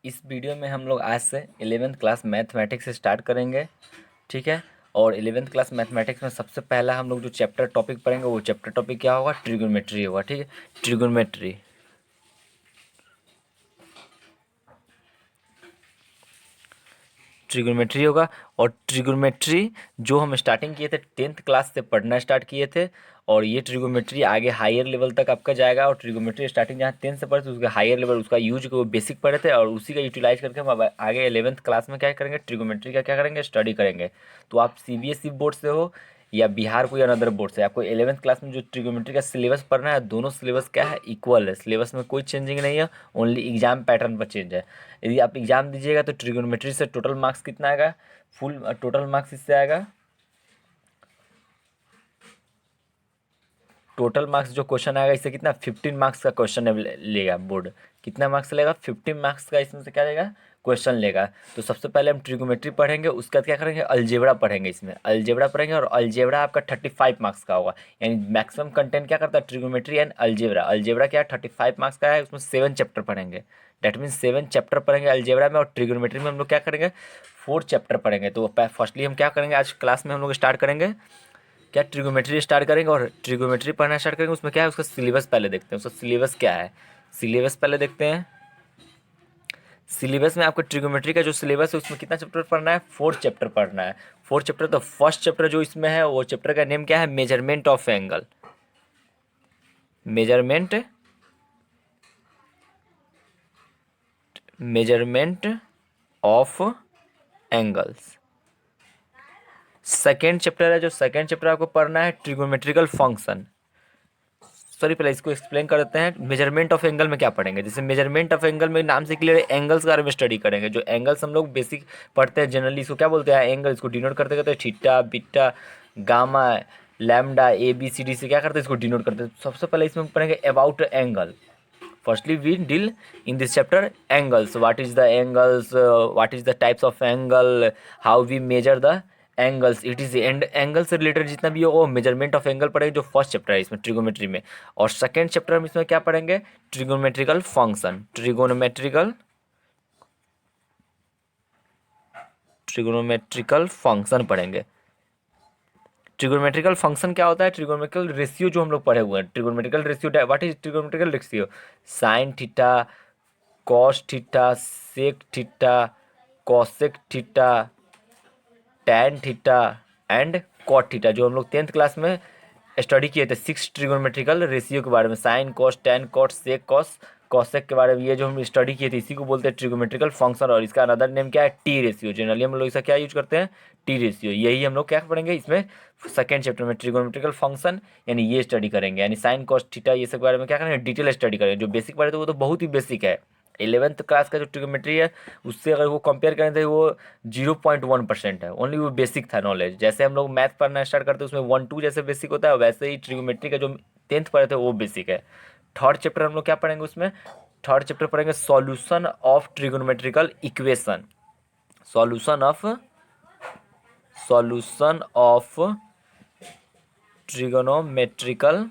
इस वीडियो में हम लोग आज से 11th क्लास मैथमेटिक्स से स्टार्ट करेंगे। ठीक है। और 11th क्लास मैथमेटिक्स में सबसे पहला हम लोग जो चैप्टर टॉपिक पढ़ेंगे वो चैप्टर टॉपिक क्या होगा, ट्रिगोनोमेट्री होगा। ठीक है, ट्रिगोनोमेट्री। ट्रिगोनोमेट्री होगा। और ट्रिगोनोमेट्री जो हम स्टार्टिंग किए थे 10th क्लास से पढ़ना स्टार्ट किए थे, और ये ट्रिगोनोमेट्री आगे हायर लेवल तक आपका जाएगा। और ट्रिगोनोमेट्री स्टार्टिंग जहाँ 10th से पढ़े थे उसका हायर लेवल उसका यूज को बेसिक पढ़े थे, और उसी का यूटिलाइज करके हम अब आगे 11th क्लास में क्या करेंगे, ट्रिगोनोमेट्री का क्या करेंगे, स्टडी करेंगे। तो आप सीबीएसई बोर्ड से हो या बिहार कोई अनदर बोर्ड से, आपको 11th क्लास में जो ट्रिगोनोमेट्री का सिलेबस पढ़ना है, दोनों सिलेबस क्या है, इक्वल है। सिलेबस में कोई चेंजिंग नहीं है, ओनली एग्जाम पैटर्न पर चेंज है। यदि आप एग्जाम दीजिएगा तो ट्रिगोनोमेट्री से टोटल मार्क्स कितना आएगा, फुल टोटल मार्क्स इससे आएगा। टोटल मार्क्स जो क्वेश्चन आएगा इससे कितना, 15 मार्क्स का क्वेश्चन लेगा बोर्ड। कितना मार्क्स लेगा, 15 मार्क्स का इसमें से क्या लेगा, क्वेश्चन लेगा। तो सबसे पहले हम ट्रिगोनोमेट्री पढ़ेंगे, उसके बाद क्या करेंगे, अलजेब्रा पढ़ेंगे। इसमें अलजेब्रा पढ़ेंगे और अलजेब्रा आपका 35 मार्क्स का होगा। यानी मैक्सिमम कंटेंट क्या करता है, ट्रिगोनोमेट्री एंड अलजेब्रा। अलजेब्रा क्या है, 35 मार्क्स का है, उसमें 7 चैप्टर पढ़ेंगे। डेट मीन्स 7 चैप्टर पढ़ेंगे अलजेब्रा में। और ट्रिगोनोमेट्री में हम लोग क्या करेंगे, 4 चैप्टर पढ़ेंगे। तो फर्स्टली हम क्या करेंगे, आज क्लास में हम लोग स्टार्ट करेंगे क्या, ट्रिगोनोमेट्री स्टार्ट करेंगे। और ट्रिगोनोमेट्री पढ़ना स्टार्ट करेंगे, उसमें क्या है, उसका सिलेबस पहले देखते हैं। उसका सिलेबस क्या है, सिलेबस पहले देखते हैं। सिलेबस में आपको ट्रिगोनोमेट्री का जो सिलेबस है उसमें कितना चैप्टर पढ़ना है, 4 चैप्टर पढ़ना है। 4 चैप्टर। तो फर्स्ट चैप्टर जो इसमें है वो चैप्टर का नेम क्या है, measurement of angle. Measurement measurement of angles. Second chapter है, जो सेकेंड चैप्टर आपको पढ़ना है ट्रिगोनोमेट्रिकल फंक्शन। सॉरी, पहले इसको एक्सप्लेन कर देते हैं। मेजरमेंट ऑफ एंगल में क्या पढ़ेंगे, जैसे मेजरमेंट ऑफ एंगल में नाम से क्लियर है, एंगल्स के बारे में स्टडी करेंगे। जो एंगल्स हम लोग बेसिक पढ़ते हैं जनरली, इसको क्या बोलते हैं, एंगल। इसको डिनोट करते करते theta, beta, gamma, lambda, A B C D से क्या करते हैं, इसको डिनोट करते हैं। सबसे पहले इसमें पढ़ेंगे about angle. Firstly we deal in this chapter angles, what is the angles, what is the types of angle, how we measure the angles, it is and angle से रिलेटेड जितना भी हो वो मेजरमेंट ऑफ एंगल पढ़ेंगे, जो first chapter है इसमें trigonometry में। और सेकेंड चैप्टर में इसमें क्या पढ़ेंगे, ट्रिगोनोमेट्रिकल फंक्शन। ट्रिगोनोमेट्रिकल फंक्शन पढ़ेंगे। ट्रिगोनोमेट्रिकल फंक्शन क्या होता है, ट्रिगोनोमेट्रिकल रेशियो जो हम लोग पढ़े हुए हैं। Trigonometrical ratio, what is trigonometrical ratio, sine theta, cos theta, sec theta, cosec theta, tan theta and cot theta, जो हम लोग 10th क्लास में स्टडी किए थे 6 ट्रिगोनोमेट्रिकल रेशियो के बारे में। साइन, कॉस, टैन, कॉट, सेक, कॉस, कॉसेक के बारे में, ये जो हम स्टडी किए थे इसी को बोलते हैं ट्रिगोनोमेट्रिकल फंक्शन। और इसका अनदर नेम क्या है, टी रेशियो। जनरली हम लोग इसका क्या यूज करते हैं, टी रेशियो। यही हम लोग क्या पढ़ेंगे इसमें सेकेंड चैप्टर में, ट्रिगोनोमेट्रिकल फंक्शन, यानी ये स्टडी करेंगे। यानी साइन, कॉस, थीटा ये सब के बारे में क्या करेंगे, डिटेल स्टडी करेंगे। जो बेसिक पढ़े थे वो तो बहुत ही बेसिक है। 11th क्लास का जो ट्रिगोनोमेट्री है उससे अगर वो कंपेयर करें तो वो 0.1% है, ओनली वो बेसिक था नॉलेज। जैसे हम लोग मैथ पढ़ना स्टार्ट करते हैं उसमें 1 2 जैसे बेसिक होता है, वैसे ही ट्रिगोनोमेट्री का जो 10th पढ़े थे वो बेसिक है। थर्ड चैप्टर हम लोग क्या पढ़ेंगे उसमें, थर्ड चैप्टर पढ़ेंगे solution of trigonometrical equation. Solution of solution of trigonometrical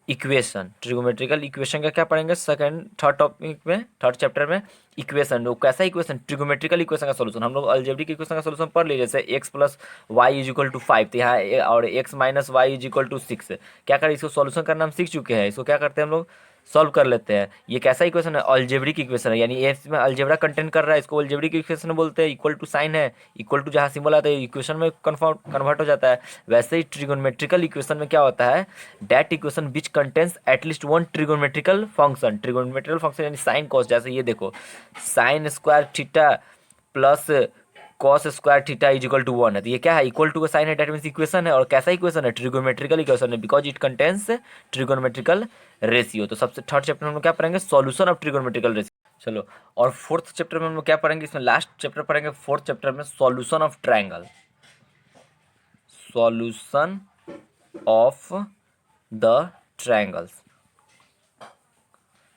equation. Trigonometrical equation का क्या पढ़ेंगे सेकंड थर्ड टॉपिक में, थर्ड चैप्टर में। इक्वेशन, वो कैसा इक्वेशन, ट्रिगोनोमेट्रिकल इक्वेशन का सॉल्यूशन। हम लोग अलजेब्रिक इक्वेशन का सॉल्यूशन पढ़ लिए, जैसे x plus y is equal to 5, तो यहाँ और x minus y is equal to 6। क्या करें, इसको सॉल्यूशन करना हम सीख चुके हैं। इसको क्या करते हैं हम लोग, सॉल्व कर लेते हैं। ये कैसा इक्वेशन है, अलजेब्रिक इक्वेशन है, यानी ये इसमें अलजेब्रा कंटेंट कर रहा है, इसको अलजेब्रिक इक्वेशन बोलते हैं। इक्वल टू साइन है, इक्वल टू जहाँ सिंबल आता है इक्वेशन में कन्वर्ट हो जाता है। वैसे ही ट्रिगोनोमेट्रिकल इक्वेशन में क्या होता है, that equation which contains at least one trigonometrical function. Trigonometrical function यानी साइन कॉस, जैसे ये देखो, sine square theta plus cos square theta is equal to 1 है। तो ये क्या है, इक्वल टू का साइन है, डेट मीन्स इक्वेशन है। और कैसा इक्वेशन है, ट्रिगोनोमेट्रिकल इक्वेशन है, because it contains trigonometrical ratio. तो सबसे थर्ड चैप्टर में हम लोग क्या पढ़ेंगे, सॉल्यूशन ऑफ ट्रिगोनोमेट्रिकल रेशियो। चलो, और फोर्थ चैप्टर में हम लोग क्या पढ़ेंगे, इसमें लास्ट चैप्टर पढ़ेंगे फोर्थ चैप्टर में, solution of triangle. Solution of the triangles.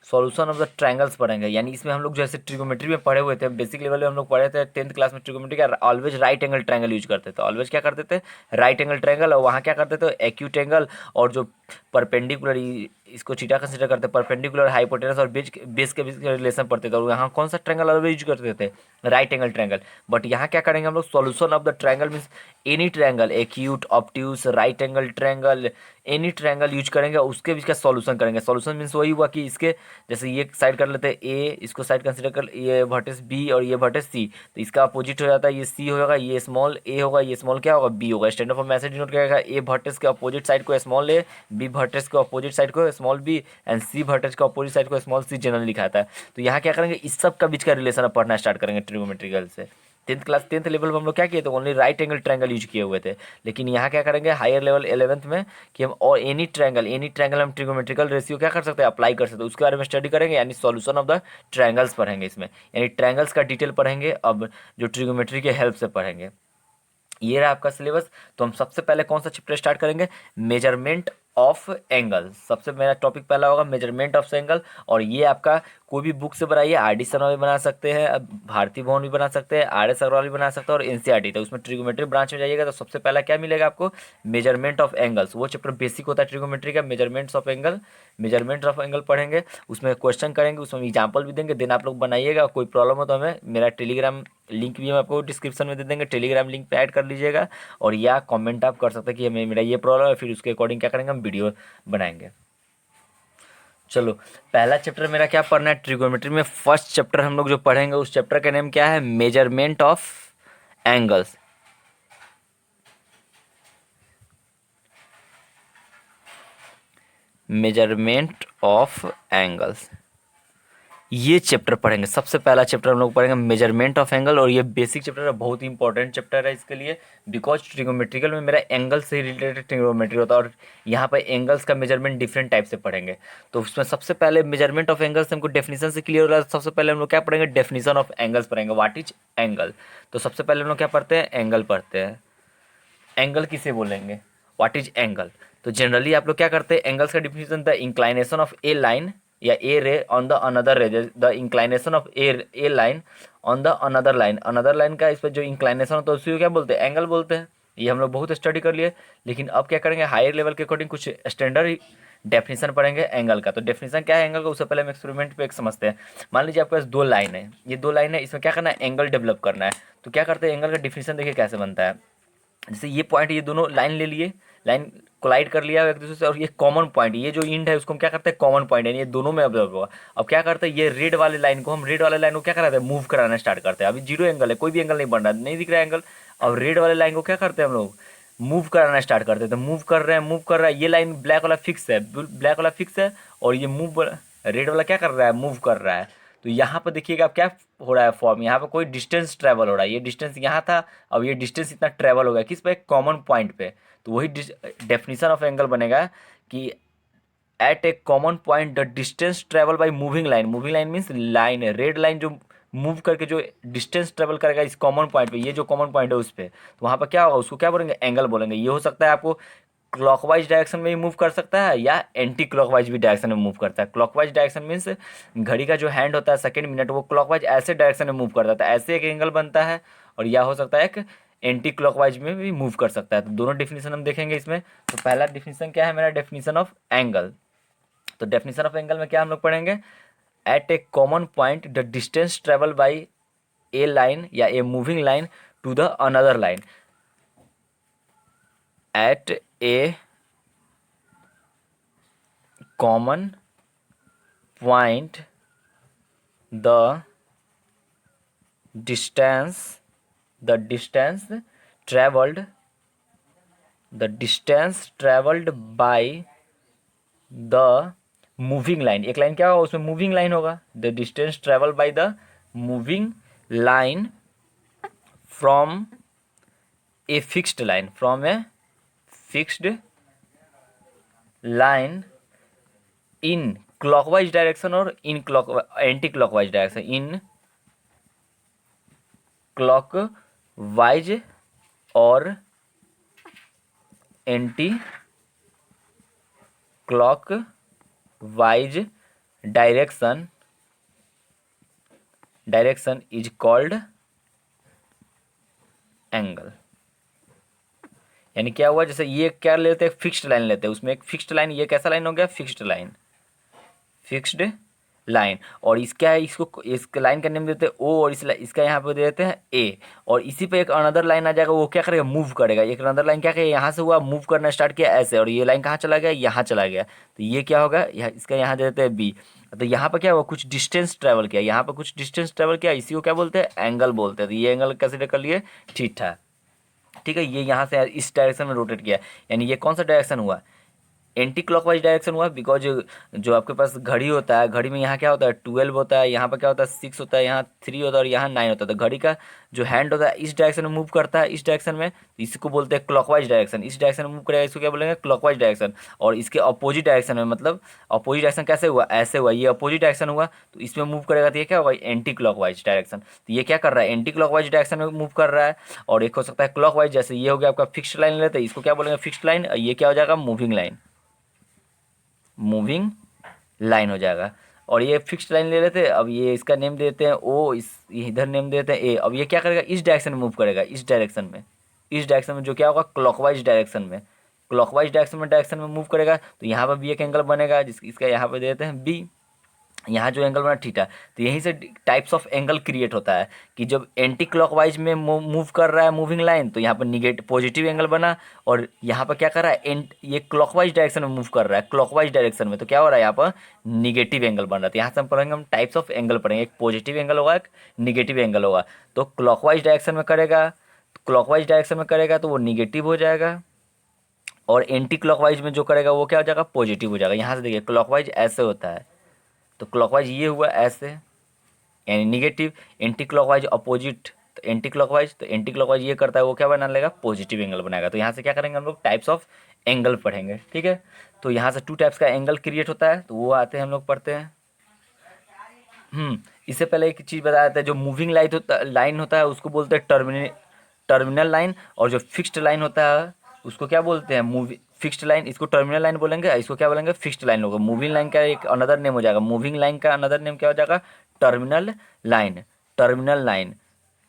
Solution of the triangles पढ़ेंगे। यानी इसमें हम लोग जैसे ट्रिगोमेट्री में पढ़े हुए थे, बेसिक लेवल में हम लोग पढ़े थे 10th क्लास में, ट्रिगोमेट्री का always right angle triangle use करते थे। ऑलवेज क्या करते थे, राइट एंगल ट्रायंगल, और वहाँ क्या करते थे, एक्यूट एंगल। और जो परपेंडिकुलर, इसको थीटा कंसिडर करते हैं, परपेंडिकुलर हाइपोटेनस और बेस के बीच का रिलेशन पढ़ते थे, और यहाँ कौन सा ट्रायंगल ऑलवेज यूज करते थे, राइट एंगल ट्रायंगल। बट यहाँ क्या करेंगे हम लोग, solution of the triangle means any triangle, acute, obtuse, right angle triangle, any triangle use करेंगे, उसके बीच का सॉल्यूशन करेंगे। सॉल्यूशन मींस वही हुआ कि इसके जैसे ये साइड कर लेते हैं ए, इसको साइड कंसिडर कर, ये वर्टेक्स बी और ये वर्टेक्स सी, तो इसका अपोजिट हो जाता है, ये सी होगा, ये स्मॉल ए होगा, ये स्मॉल क्या होगा, बी होगा। स्टैंडर्ड फॉर्म में ऐसे डिनोट किया जाएगा, ए वर्टेक्स के अपोजिट साइड को स्मॉल ए, बी वर्टेक्स के अपोजिट साइड को small B, and C vertex के अपोजिट साइड को स्मॉल सी जनरली लिखा जाता है। तो यहाँ क्या करेंगे, इस सब का बीच का रिलेशन अब पढ़ना स्टार्ट करेंगे ट्रिगोमेट्रिकल से। टेंथ लेवल में हम लोग क्या किए थे, only right angle triangle use किए हुए थे, लेकिन यहाँ क्या करेंगे हायर लेवल 11th में कि हम और एनी ट्रायंगल हम ट्रिगोमेट्रिकल रेशियो क्या कर सकते हैं, अप्लाई कर सकते हैं, उसके बारे में स्टडी करेंगे, यानी सॉल्यूशन ऑफ द ट्रायंगल्स पढ़ेंगे इसमें, यानी ट्रायंगल्स का डिटेल पढ़ेंगे अब, जो ट्रिगोमेट्री के हेल्प से पढ़ेंगे। ये रहा आपका सिलेबस। तो हम सबसे पहले कौन सा चैप्टर स्टार्ट करेंगे, मेजरमेंट ऑफ एंगल। सबसे मेरा टॉपिक पहला होगा मेजरमेंट ऑफ एंगल, और ये आपका कोई भी बुक से बनाइए, RD शर्मा भी बना सकते हैं, भारती भवन भी बना सकते हैं, RS अग्रवाल भी बना सकते हैं, और NCERT। तो उसमें ट्रिगोमेट्री ब्रांच में जाइएगा तो सबसे पहला क्या मिलेगा आपको, मेजरमेंट ऑफ एंगल्स। वो चैप्टर बेसिक होता है ट्रिगोमेट्री का, measurements of angle, measurement of angle पढ़ेंगे, उसमें क्वेश्चन करेंगे, उसमें एग्जाम्पल भी देंगे, देन आप लोग बनाइएगा। कोई प्रॉब्लम हो तो हमें मेरा टेलीग्राम लिंक भी हम आपको डिस्क्रिप्शन में दे देंगे, टेलीग्राम लिंक पे ऐड कर लीजिएगा, और या कमेंट आप कर सकते हैं कि हमें मेरा ये प्रॉब्लम है, फिर उसके अकॉर्डिंग क्या करेंगे, हम वीडियो बनाएंगे। चलो, पहला चैप्टर मेरा क्या पढ़ना है ट्रिगोमेट्री में, फर्स्ट चैप्टर हम लोग जो पढ़ेंगे उस चैप्टर का नेम क्या है, measurement of angles. Measurement of angles, ये चैप्टर पढ़ेंगे। सबसे पहला चैप्टर हम लोग पढ़ेंगे मेजरमेंट ऑफ एंगल, और ये बेसिक चैप्टर है, बहुत ही इंपॉर्टेंट चैप्टर है इसके लिए, बिकॉज ट्रिगोमेट्रिकल में मेरा एंगल से रिलेटेड ट्रिगोमेट्री होता है, और यहाँ पर एंगल्स का मेजरमेंट डिफरेंट टाइप से पढ़ेंगे। तो उसमें सबसे पहले मेजरमेंट ऑफ एंगल्स हमको डेफिनेशन से क्लियर हो रहा है। सबसे पहले हम लोग क्या पढ़ेंगे, डेफिनेशन ऑफ एंगल्स पढ़ेंगे, व्हाट इज एंगल। तो सबसे पहले हम लोग क्या पढ़ते हैं, एंगल पढ़ते हैं। एंगल किसे बोलेंगे, व्हाट इज एंगल। तो जनरली आप लोग क्या करते हैं, एंगल्स का definition, the inclination of A line या ए रे ऑन द अनदर रे, the inclination of A line on the another line. Another line का इस पर जो इंक्लाइनेशन होता है उसी को क्या बोलते हैं, एंगल बोलते हैं। ये हम लोग बहुत स्टडी कर लिए, लेकिन अब क्या करेंगे, हायर लेवल के अकॉर्डिंग कुछ स्टैंडर्ड डेफिनेशन पढ़ेंगे एंगल का। तो डेफिनेशन क्या है एंगल का, उससे पहले हम एक्सपेरिमेंट पे एक समझते हैं। मान लीजिए आपके पास दो लाइन है, ये दो लाइन है, इसमें क्या करना है, एंगल डेवलप करना है। तो क्या करते हैं, एंगल का डिफिनेशन देखिए कैसे बनता है। जैसे ये पॉइंट, ये दोनों लाइन ले लिए, लाइन कोलाइड कर लिया एक दूसरे से, और ये कॉमन पॉइंट, ये जो इंड है उसको हम क्या करते हैं, कॉमन पॉइंट है, ये दोनों में ऑब्जर्व होगा। अब क्या करते हैं, ये रेड वाले लाइन को, हम रेड वाले लाइन को क्या कराते हैं, मूव कराना स्टार्ट करते हैं। अभी जीरो एंगल है, कोई भी एंगल नहीं बन रहा है, नहीं दिख रहा है एंगल। अब रेड वाले लाइन को क्या करते हैं हम लोग, मूव कराना स्टार्ट करते हैं। तो मूव कर रहे हैं, मूव कर रहा है, ये लाइन ब्लैक वाला फिक्स है, ब्लैक वाला फिक्स है, और ये मूव रेड वाला क्या कर रहा है, मूव कर रहा है। तो यहाँ पर देखिएगा अब क्या हो रहा है फॉर्म, यहाँ पर कोई डिस्टेंस ट्रैवल हो रहा है, ये डिस्टेंस यहाँ था, अब ये डिस्टेंस इतना ट्रैवल हो गया किस पे, कॉमन पॉइंट पे। तो वही डेफिनेशन ऑफ एंगल बनेगा कि at a common point the distance travel by moving line. Moving line means line है, रेड लाइन जो मूव करके जो डिस्टेंस ट्रेवल करेगा इस कॉमन पॉइंट पे, ये जो कॉमन पॉइंट है उस पर, तो वहाँ पर क्या होगा, उसको क्या बोलेंगे, एंगल बोलेंगे। ये हो सकता है आपको क्लॉकवाइज डायरेक्शन में भी मूव कर सकता है, या एंटी क्लॉकवाइज भी डायरेक्शन में मूव करता है। क्लॉकवाइज डायरेक्शन मीन्स घड़ी का जो हैंड होता है सेकंड मिनट, वो क्लॉकवाइज ऐसे डायरेक्शन में मूव करता है, ऐसे एक एंगल बनता है, और या हो सकता है एक एंटी क्लॉकवाइज में भी मूव कर सकता है। तो दोनों डिफिनीशन हम देखेंगे इसमें। तो पहला डिफिनीशन क्या है मेरा, डेफिनीशन ऑफ एंगल। तो डेफिनेशन ऑफ एंगल में क्या हम लोग पढ़ेंगे, at a common point the distance travel by a line या a moving line to the another line. At a common point the distance travelled by the moving line. एक line क्या होगा, उसमें मूविंग लाइन होगा, the distance travel by the moving line from a fixed line in clockwise direction और in anti clockwise direction, in clockwise और anti clockwise direction is called angle. यानी क्या हुआ, जैसे ये क्या लेते हैं, फिक्स्ड लाइन लेते हैं, उसमें एक फिक्स्ड लाइन, ये कैसा लाइन हो गया, फिक्स्ड लाइन, फिक्स्ड लाइन। और इसका है, इसको इस लाइन का नेम देते हैं ओ, और इसका यहाँ पे दे देते हैं ए। और इसी पे एक अनदर लाइन आ जाएगा, वो क्या करेगा, मूव करेगा। एक अनदर लाइन क्या करेगा, यहाँ से हुआ मूव करना स्टार्ट किया ऐसे, और ये लाइन कहाँ चला गया, यहाँ चला गया। तो ये क्या होगा, इसका यहाँ दे देते हैं बी। तो यहाँ पर क्या हुआ, कुछ डिस्टेंस ट्रेवल किया, यहाँ पर कुछ डिस्टेंस ट्रेवल किया, इसी को क्या बोलते हैं, एंगल बोलते हैं। तो ये एंगल कैसे कर लिए, थीटा। ठीक है, ये यहाँ से इस डायरेक्शन में रोटेट किया, यानी ये कौन सा डायरेक्शन हुआ, एंटी क्लॉकवाइज डायरेक्शन हुआ। बिकॉज जो आपके पास घड़ी होता है, घड़ी में यहाँ क्या होता है, 12 होता है, यहाँ पर क्या होता है, 6 होता है, यहाँ 3 होता है, और यहाँ 9 होता है। तो घड़ी का जो हैंड होता है इस डायरेक्शन में मूव करता है, इस डायरेक्शन में, इसको बोलते हैं क्लॉकवाइज डायरेक्शन। इस डायरेक्शन में मूव करेगा, इसको क्या बोलेंगे, क्लॉकवाइज डायरेक्शन। और इसके अपोजिट डायरेक्शन में, मतलब अपोजिट डायरेक्शन कैसे हुआ, ऐसे हुआ, ये अपोजिट डायरेक्शन हुआ, तो इसमें मूव करेगा तो ये क्या होगा, एंटी क्लॉकवाइज डायरेक्शन। तो ये क्या कर रहा है, एंटी क्लॉकवाइज डायरेक्शन में मूव कर रहा है। और एक हो सकता है क्लॉकवाइज, जैसे ये हो गया आपका फिक्स्ड लाइन लेते हैं, इसको क्या बोलेंगे, फिक्स्ड लाइन। ये क्या हो जाएगा, मूविंग लाइन, मूविंग लाइन हो जाएगा। और ये फिक्स्ड लाइन ले लेते हैं, अब ये इसका नेम देते हैं ओ, ये इधर नेम देते हैं ए। अब ये क्या करेगा, इस डायरेक्शन में मूव करेगा, इस डायरेक्शन में, इस डायरेक्शन में, जो क्या होगा, क्लॉकवाइज डायरेक्शन में, क्लॉकवाइज डायरेक्शन में मूव करेगा। तो यहाँ पर भी एक एंगल बनेगा, जिस इसका यहाँ पे देते हैं बी, यहाँ जो एंगल बना थीटा। तो यहीं से टाइप्स ऑफ एंगल क्रिएट होता है कि जब एंटी क्लॉकवाइज में मूव कर रहा है मूविंग लाइन, तो यहाँ पर निगेटिव पॉजिटिव एंगल बना। और यहाँ पर क्या कर रहा है, ये क्लॉकवाइज डायरेक्शन में मूव कर रहा है, क्लॉकवाइज डायरेक्शन में, तो क्या हो रहा है, यहाँ पर निगेटिव एंगल बन रहा है। तो यहाँ से हम पढ़ेंगे, हम टाइप्स ऑफ एंगल पढ़ेंगे, एक पॉजिटिव एंगल होगा, एक निगेटिव एंगल होगा। तो क्लॉकवाइज डायरेक्शन में करेगा, क्लॉकवाइज डायरेक्शन में करेगा तो वो निगेटिव हो जाएगा, और एंटी क्लॉकवाइज में जो करेगा वो क्या हो जाएगा, पॉजिटिव हो जाएगा। यहाँ से देखिए, क्लॉकवाइज ऐसे होता है, तो क्लॉकवाइज ये हुआ ऐसे, यानी निगेटिव। एंटी क्लॉकवाइज अपोजिट, तो एंटी क्लॉकवाइज, तो एंटी क्लॉकवाइज ये करता है, वो क्या बना लेगा, पॉजिटिव एंगल बनाएगा। तो यहाँ से क्या करेंगे, हम लोग टाइप्स ऑफ एंगल पढ़ेंगे। ठीक है, तो यहाँ से 2 टाइप्स का एंगल क्रिएट होता है, तो वो आते हैं, हम लोग पढ़ते हैं। इससे पहले एक चीज़ बताया था, जो मूविंग लाइन होता है उसको बोलते हैं टर्मिनल लाइन। और जो फिक्स्ड लाइन होता है उसको क्या बोलते हैं, फिक्स्ड लाइन, इसको टर्मिनल लाइन बोलेंगे, इसको क्या बोलेंगे, फिक्स्ड लाइन होगा। मूविंग लाइन का एक अनदर नेम हो जाएगा, मूविंग लाइन का अनदर नेम क्या हो जाएगा, टर्मिनल लाइन, टर्मिनल लाइन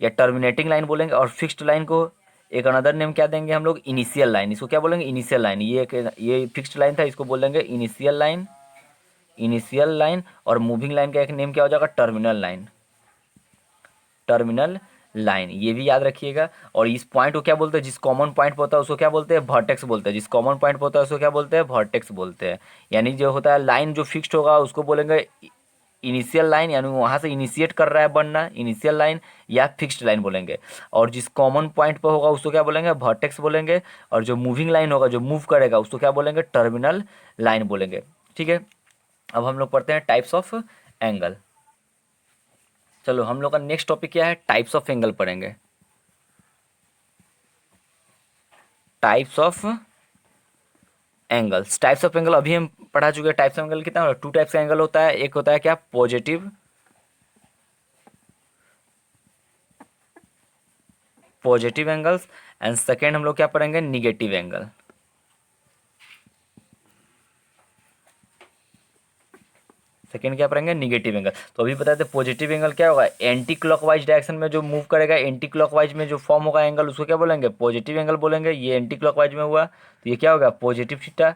या टर्मिनेटिंग लाइन बोलेंगे। और फिक्स्ड लाइन को एक अनदर नेम क्या देंगे हम लोग, इनिशियल लाइन, इसको क्या बोलेंगे, इनिशियल लाइन। ये फिक्स्ड लाइन था, इसको बोलेंगे इनिशियल लाइन, इनिशियल लाइन। और मूविंग लाइन का एक नेम क्या हो जाएगा, टर्मिनल लाइन, टर्मिनल लाइन, ये भी याद रखिएगा। और इस पॉइंट को क्या बोलते हैं, जिस कॉमन पॉइंट पर होता है उसको क्या बोलते हैं, वर्टेक्स बोलते हैं। जिस कॉमन पॉइंट पर होता है उसको क्या बोलते हैं, वर्टेक्स बोलते हैं। यानी जो होता है लाइन जो फिक्स्ड होगा उसको बोलेंगे इनिशियल लाइन, यानी वहाँ से इनिशिएट कर रहा है बनना, इनिशियल लाइन या फिक्स्ड लाइन बोलेंगे। और जिस कॉमन पॉइंट पर होगा उसको क्या बोलेंगे, वर्टेक्स बोलेंगे। और जो मूविंग लाइन होगा, जो मूव करेगा, उसको क्या बोलेंगे, टर्मिनल लाइन बोलेंगे। ठीक है, अब हम लोग पढ़ते हैं टाइप्स ऑफ एंगल। चलो, हम लोग का नेक्स्ट टॉपिक क्या है, टाइप्स ऑफ एंगल पढ़ेंगे। Types of angles, types of angle अभी हम पढ़ा चुके हैं। टाइप्स ऑफ एंगल कितना होता है, 2 टाइप्स का एंगल होता है। एक होता है क्या, positive, positive angles. And second हम लोग क्या पढ़ेंगे, निगेटिव एंगल। सेकेंड क्या पढ़ेंगे, निगेटिव एंगल। तो अभी बताते हैं पॉजिटिव एंगल क्या होगा, एंटी क्लॉकवाइज डायरेक्शन में जो मूव करेगा, एंटी क्लॉकवाइज में जो फॉर्म होगा एंगल, उसको क्या बोलेंगे, पॉजिटिव एंगल बोलेंगे। ये एंटी क्लॉकवाइज में हुआ तो ये क्या होगा, पॉजिटिव थीटा।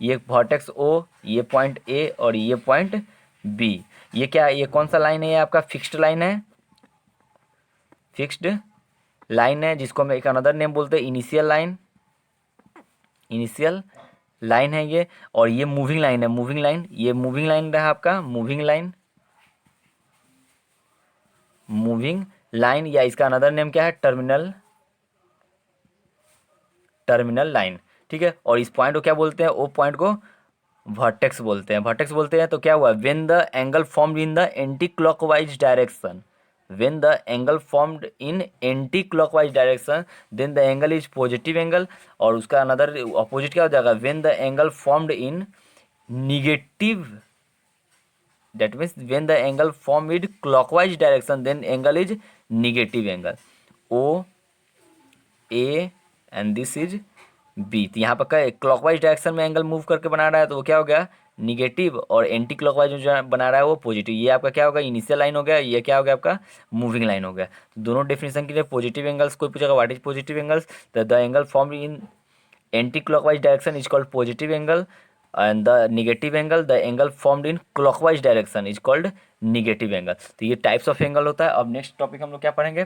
ये वर्टेक्स ओ, ये पॉइंट ए और ये पॉइंट बी। ये क्या, ये कौन सा लाइन है, ये आपका फिक्स्ड लाइन है, फिक्स्ड लाइन है, जिसको हम एक अनदर नेम बोलते हैं इनिशियल लाइन, इनिशियल लाइन है ये। और ये मूविंग लाइन है, मूविंग लाइन, ये मूविंग लाइन रहा आपका, मूविंग लाइन, मूविंग लाइन, या इसका अनदर नेम क्या है, टर्मिनल, टर्मिनल लाइन। ठीक है, और इस पॉइंट को क्या बोलते हैं, ओ पॉइंट को वर्टेक्स बोलते हैं, वर्टेक्स बोलते हैं। तो क्या हुआ, when the angle formed in the anti clockwise direction, when the angle formed in anti clockwise direction, then the angle is positive angle. और उसका अनदर अपोजिट क्या हो जाएगा, when the angle formed in negative, that means when the angle formed in clockwise direction, then angle is negative angle, O A and this is B। तो यहाँ पर clockwise direction में angle move करके बना रहा है, तो वो क्या हो गया, निगेटिव। और एंटी क्लॉकवाइज में जो बना रहा है वो पॉजिटिव। ये आपका क्या होगा, इनिशियल लाइन हो गया, ये क्या हो गया आपका, मूविंग लाइन हो गया। तो दोनों डेफिनेशन के लिए पॉजिटिव एंगल्स, कोई पूछेगा what is positive angles, the angle form in anti clockwise direction is called positive angle, and the negative angle, the angle formed in clockwise direction is called negative angle. तो ये types of angle होता है। अब next topic हम लोग क्या पढ़ेंगे,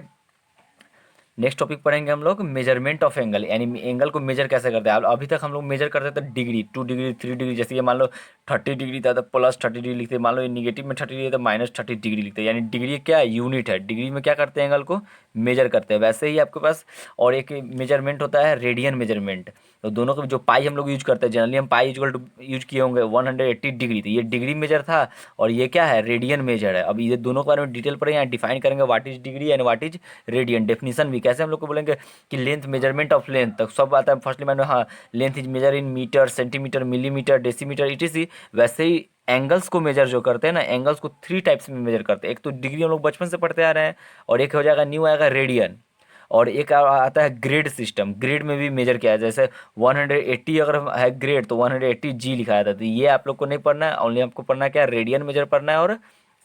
next topic पढ़ेंगे हम लोग मेजरमेंट ऑफ एंगल, यानी एंगल को मेजर कैसे करते हैं। अभी तक हम लोग मेजर करते थे डिग्री, 2 डिग्री 3 डिग्री, जैसे ये मान लो 30 डिग्री था तो +30 डिग्री लिखते हैं, मान लो ये निगेटिव में 30 डिग्री है तो -30 डिग्री लिखते हैं, यानी डिग्री क्या है, यूनिट है, डिग्री में क्या करते हैं, एंगल को मेजर करते हैं। वैसे ही आपके पास और एक मेजरमेंट होता है रेडियन मेजरमेंट। तो दोनों को जो पाई हम लोग यूज करते हैं, जनरली हम पाई यूज किए होंगे 180 डिग्री, तो ये डिग्री मेजर था और ये क्या है, रेडियन मेजर है। अब ये दोनों के बारे में डिटेल पर यहाँ डिफाइन करेंगे, what is degree and what is radian. Definition भी कैसे हम लोग को बोलेंगे कि लेंथ, मेजरमेंट ऑफ लेंथ तक सब आता है। फर्स्टली मैंने हाँ, length is measure in metre, centimetre, millimetre, decimetre, ETC. वैसे ही एंगल्स को मेजर जो करते हैं ना, एंगल्स को 3 टाइप्स में मेजर करते हैं। एक तो डिग्री हम लोग बचपन से पढ़ते आ रहे हैं, और एक हो जाएगा न्यू आएगा रेडियन, और एक आता है ग्रेड सिस्टम। ग्रेड में भी मेजर किया है, जैसे 180 अगर है ग्रेड तो 180 G लिखा था। तो ये आप लोग को नहीं पढ़ना है, ओनली आपको पढ़ना है क्या, रेडियन मेजर पढ़ना है और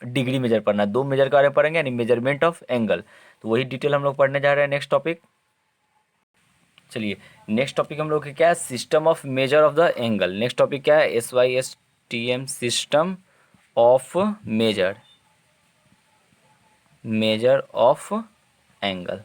डिग्री मेजर पढ़ना है। 2 मेजर के बारे में पढ़ेंगे, यानी मेजरमेंट ऑफ एंगल। तो वही डिटेल हम लोग पढ़ने जा रहे हैं। नेक्स्ट टॉपिक, चलिए नेक्स्ट टॉपिक हम लोग क्या है, system of measure of the angle. Next topic क्या है, SYSTM, system of measure, measure of angle.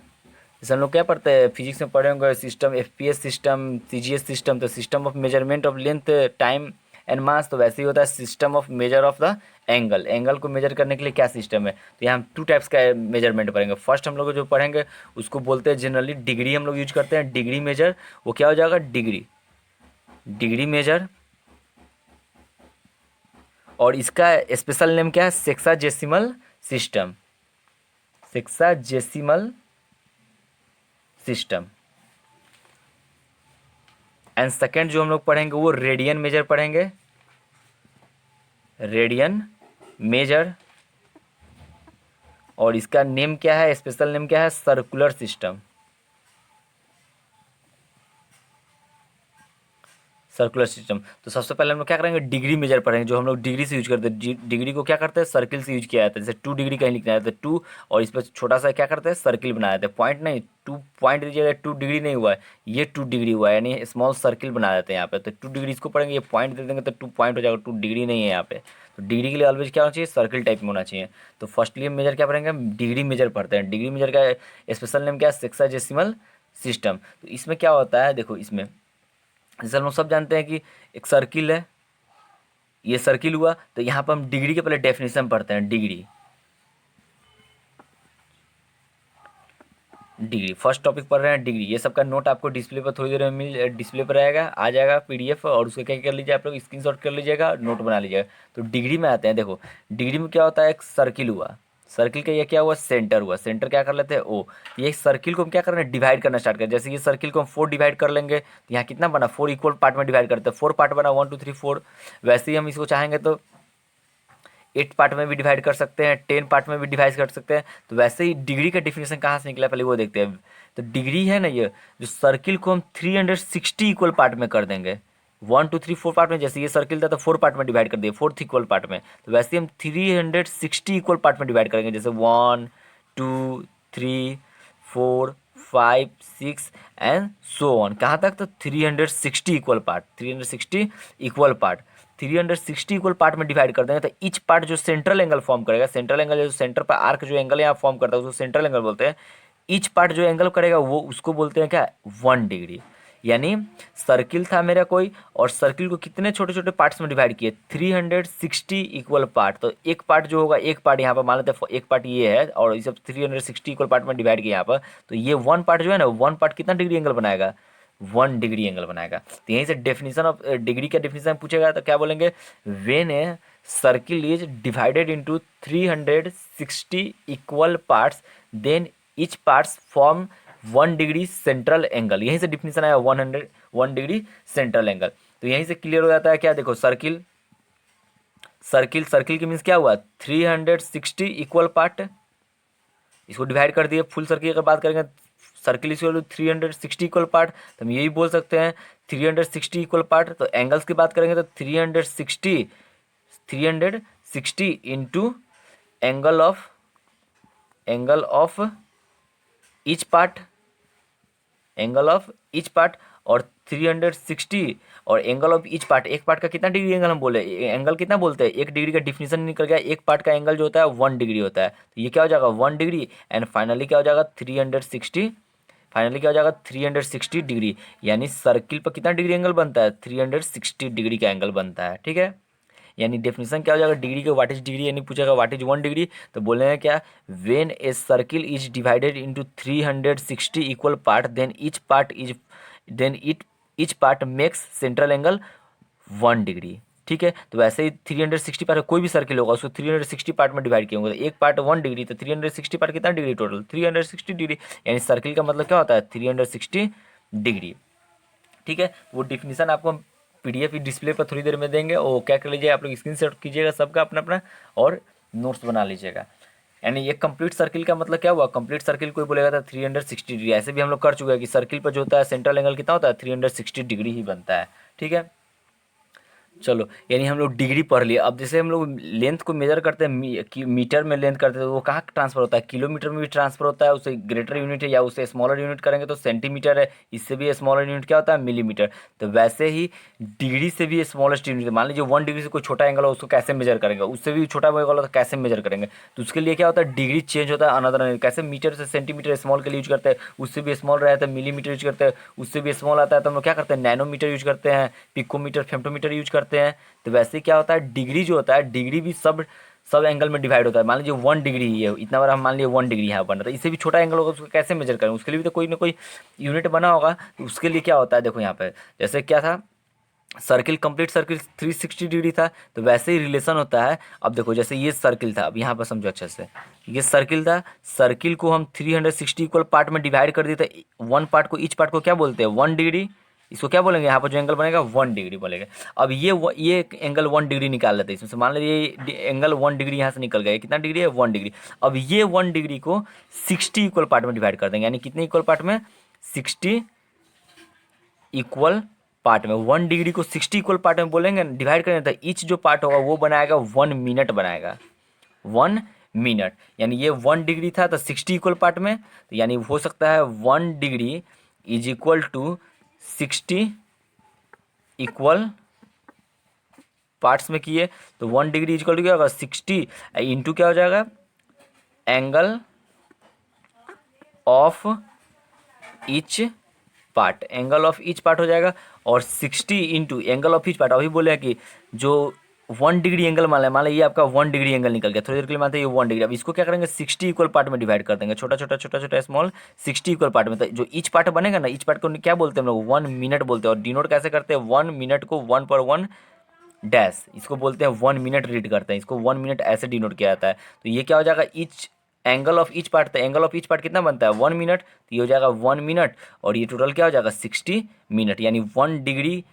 जैसे हम लोग क्या पढ़ते हैं, फिजिक्स में पढ़े होंगे system, FPS system, CGS system, तो system of measurement of length, time and mass. तो वैसे ही होता है system of measure of the angle. Angle को मेजर करने के लिए क्या सिस्टम है, तो यहाँ हम 2 टाइप्स का मेजरमेंट पढ़ेंगे। फर्स्ट हम लोग जो पढ़ेंगे उसको बोलते हैं जनरली डिग्री, हम लोग यूज करते हैं डिग्री मेजर। वो क्या हो जाएगा, डिग्री, डिग्री मेजर। और इसका स्पेशल नेम क्या है, sexagesimal system, sexagesimal system. And second जो हम लोग पढ़ेंगे वो रेडियन मेजर पढ़ेंगे, रेडियन मेजर। और इसका नेम क्या है, स्पेशल नेम क्या है, सर्कुलर सिस्टम, सर्कुलर सिस्टम। तो सबसे पहले हम लोग क्या करेंगे, डिग्री मेजर पढ़ेंगे, जो हम लोग डिग्री से यूज करते हैं। डिग्री को क्या करते हैं, सर्किल से यूज किया जाता है। जैसे 2 डिग्री कहीं लिखना है तो 2, और इस पर छोटा सा क्या करते हैं, सर्किल बनाया जाता है। पॉइंट नहीं, 2 पॉइंट दीजिएगा, 2 डिग्री नहीं हुआ है, ये 2 डिग्री हुआ है, यानी स्मॉल सर्किल बना देते हैं यहाँ पे। तो 2 डिग्री इसको पढ़ेंगे, ये पॉइंट दे देंगे तो 2 पॉइंट हो जाएगा, 2 डिग्री नहीं है यहाँ पे। तो डिग्री के लिए ऑलवेज क्या होना चाहिए, सर्किल टाइप में होना चाहिए। तो फर्स्टली हम मेजर क्या पढ़ेंगे, हम डिग्री मेजर पढ़ते हैं। डिग्री मेजर का स्पेशल नेम क्या है, सेक्साजेसिमल सिस्टम। तो इसमें क्या होता है, देखो इसमें जैसे हम लोग सब जानते हैं कि एक सर्किल है, ये सर्किल हुआ, तो यहाँ पर हम डिग्री के पहले डेफिनेशन पढ़ते हैं। डिग्री, डिग्री फर्स्ट टॉपिक पढ़ रहे हैं डिग्री। ये सबका नोट आपको डिस्प्ले पर थोड़ी देर में डिस्प्ले पर आएगा, आ जाएगा PDF, और उसके क्या कर लीजिए आप लोग, स्क्रीनशॉट कर लीजिएगा, नोट बना लीजिएगा। तो डिग्री में आते हैं, देखो डिग्री में क्या होता है, एक सर्किल हुआ, सर्किल का ये क्या हुआ, सेंटर हुआ। सेंटर क्या कर लेते हैं, O। ये सर्किल को हम क्या कर रहे हैं, डिवाइड करना स्टार्ट करें। जैसे ये सर्किल को हम 4 डिवाइड कर लेंगे, तो यहाँ कितना बना, 4 इक्वल पार्ट में डिवाइड करते हैं, 4 पार्ट बना, 1 2 3 4। वैसे ही हम इसको चाहेंगे तो 8 पार्ट में भी डिवाइड कर सकते हैं, 10 पार्ट में भी डिवाइड कर सकते हैं। तो वैसे ही डिग्री का डिफिनेशन कहाँ से निकला, पहले वो देखते हैं। तो डिग्री है ना, ये जो सर्किल को हम 360 इक्वल पार्ट में कर देंगे, 1 2 3 4 पार्ट में। जैसे ये सर्किल था तो 4 पार्ट में डिवाइड कर दिए, 4th इक्वल पार्ट में। तो वैसे ही हम 360 इक्वल पार्ट में डिवाइड करेंगे, जैसे 1 2 3 4 5 6 एंड सो ऑन। कहाँ तक, तो 360 equal part, 360 equal part, 360 equal part में डिवाइड कर देंगे। तो ईच पार्ट जो सेंट्रल एंगल फॉर्म करेगा, सेंट्रल एंगल जो सेंटर पर आर्क जो एंगल यहाँ फॉर्म करता है उसको सेंट्रल एंगल बोलते हैं। ईच पार्ट जो एंगल करेगा वो उसको बोलते हैं क्या, 1 डिग्री। यानी सर्किल था मेरा कोई, और सर्किल को कितने छोटे छोटे पार्ट्स में डिवाइड किए, 360 इक्वल पार्ट। तो एक पार्ट जो होगा, एक पार्ट यहाँ पर मान लेते हैं, एक पार्ट ये है और ये सब 360 इक्वल पार्ट में डिवाइड किया यहाँ पर। तो ये 1 पार्ट जो है ना, 1 पार्ट कितना डिग्री एंगल बनाएगा, 1 डिग्री एंगल बनाएगा। तो यहीं से डेफिनेशन ऑफ डिग्री का डेफिनेशन पूछेगा तो क्या बोलेंगे, when a circle is divided into 360 equal parts, then each parts form 1 degree central angle. यहीं से डिफिनेशन आया 1 डिग्री सेंट्रल एंगल। तो यहीं से क्लियर हो जाता है क्या, देखो सर्किल, सर्किल सर्किल की मीन्स क्या हुआ, 360 इक्वल पार्ट, इसको डिवाइड कर दिए। फुल सर्किल की बात करेंगे, सर्किल इक्वल 360 इक्वल पार्ट, तो हम यही बोल सकते हैं 360 इक्वल पार्ट। तो एंगल्स की बात करेंगे तो 360 into angle of each part, angle of each part, और 360 और एंगल ऑफ ईच पार्ट, एक पार्ट का कितना डिग्री एंगल हम बोले, एंगल कितना बोलते हैं, एक डिग्री का डिफिनीशन निकल गया, एक पार्ट का एंगल जो होता है 1 डिग्री होता है, तो ये क्या हो जाएगा 1 डिग्री, एंड फाइनली क्या हो जाएगा 360, फाइनली क्या हो जाएगा 360 डिग्री, यानी सर्किल पर कितना डिग्री एंगल बनता है 360 डिग्री का एंगल बनता है, ठीक है। यानी डेफिनेशन क्या हो जाएगा डिग्री का, व्हाट इज डिग्री, यानी पूछेगा व्हाट इज 1 डिग्री, तो बोलेंगे क्या, when a circle is divided into 360 equal part then each part makes central angle 1 degree, ठीक है। तो वैसे ही 360 पार्ट कोई भी सर्किल होगा उसको 360 पार्ट में डिवाइड किए होंगे, तो एक पार्ट 1 डिग्री, तो 360 पार्ट कितना डिग्री टोटल 360 डिग्री, यानी सर्किल का मतलब क्या होता है 360 डिग्री, ठीक है। वो डिफिनीशन आपको हम पीडीएफ डिस्प्ले पर थोड़ी देर में देंगे, और क्या कर लीजिएगा आप लोग स्क्रीनशॉट कीजिएगा सबका अपना अपना और नोट्स बना लीजिएगा। यानी ये कंप्लीट सर्किल का मतलब क्या हुआ, कंप्लीट सर्किल कोई बोलेगा था 360 डिग्री, ऐसे भी हम लोग कर चुके हैं कि सर्किल पर जो होता है सेंट्रल एंगल कितना होता है 360 डिग्री ही बनता है, ठीक है। चलो, यानी हम लोग डिग्री पढ़ लिए। अब जैसे हम लोग लेंथ को मेजर करते हैं मीटर में लेंथ करते हैं, तो वो कहाँ ट्रांसफर होता है, किलोमीटर में भी ट्रांसफर होता है, उससे ग्रेटर यूनिट है या उससे स्मॉलर यूनिट करेंगे तो सेंटीमीटर है, इससे भी स्मॉलर यूनिट क्या होता है मिलीमीटर। तो वैसे ही डिग्री से भी स्मॉलेस्ट यूनिट, मान लीजिए 1 डिग्री से कोई छोटा एंगल हो उसको कैसे मेजर करेंगे, उससे भी छोटा एंगल हो तो कैसे मेजर करेंगे, तो उसके लिए क्या होता है डिग्री चेंज होता है अनदर, कैसे मीटर से सेंटीमीटर स्मॉल के लिए यूज करते हैं, उससे भी स्मॉल रहता है मिलीमीटर यूज करते हैं, उससे भी स्मॉल आता है तो हम लोग क्या करते हैं नैनोमीटर यूज करते हैं, पिकोमीटर फेम्टोमीटर यूज करते हैं। तो वैसे क्या होता है डिग्री जो होता है, डिग्री भी सब सब एंगल में डिवाइड होता है। मान लीजिए 1 डिग्री ही है, इतना बार हम मान लीजिए 1 डिग्री यहाँ बन रहा है, इससे भी छोटा एंगल होगा उसको कैसे मेजर करें, उसके लिए भी तो कोई ना कोई यूनिट बना होगा। तो उसके लिए क्या होता है देखो यहाँ पे, जैसे क्या था सर्किल, कंप्लीट सर्किल 360 डिग्री था, तो वैसे ही रिलेशन होता है। अब देखो जैसे ये सर्किल था, अब यहाँ पर समझो अच्छे से, ये सर्किल था, सर्किल को हम 360 इक्वल पार्ट में डिवाइड कर दिए, तो वन पार्ट को, ईच पार्ट को क्या बोलते हैं 1 डिग्री, इसको क्या बोलेंगे यहाँ पर जो एंगल बनेगा 1 डिग्री बोलेंगे। अब ये एंगल 1 डिग्री निकाल लेते हैं इसमें से, मान लीजिए ये एंगल 1 डिग्री यहाँ से निकल गया, कितना डिग्री है 1 डिग्री। अब ये 1 डिग्री को 60 इक्वल पार्ट में डिवाइड कर देंगे, यानी कितने इक्वल पार्ट में 60 इक्वल पार्ट में, 1 डिग्री को 60 इक्वल पार्ट में बोलेंगे डिवाइड करेंगे, तो ईच जो पार्ट होगा वो बनाएगा 1 मिनट बनाएगा, 1 मिनट। यानी ये 1 डिग्री था तो 60 इक्वल पार्ट में, तो यानी हो सकता है 1 degree is equal to 60 equal parts में किए, तो 1 डिग्री इज इक्वल टू क्या होगा 60 इंटू क्या हो जाएगा angle of each part, angle of each part हो जाएगा, और 60 into angle of each part, अभी बोले हैं कि जो 1 डिग्री एंगल मान लिया ये आपका 1 डिग्री एंगल निकल गया, थोड़ी देर के लिए मानते हैं ये 1 डिग्री। अब इसको क्या करेंगे 60 इक्वल पार्ट में डिवाइड कर देंगे, छोटा छोटा छोटा छोटा स्मॉल 60 इक्वल पार्ट में, तो जो ईच पार्ट बनेगा ना, ईच पार्ट को क्या बोलते हैं हम लोग 1 मिनट बोलते हैं, और डिनोट कैसे करते हैं 1 मिनट को 1 पर 1 डैश, इसको बोलते हैं 1 मिनट रीड करते हैं, इसको 1 मिनट ऐसे डिनोट किया जाता है। तो ये क्या हो जाएगा each angle of each part, तो एंगल ऑफ ईच पार्ट कितना बनता है 1 मिनट, तो ये हो जाएगा 1 मिनट, और ये टोटल क्या हो जाएगा 60 मिनट, यानी 1 डिग्री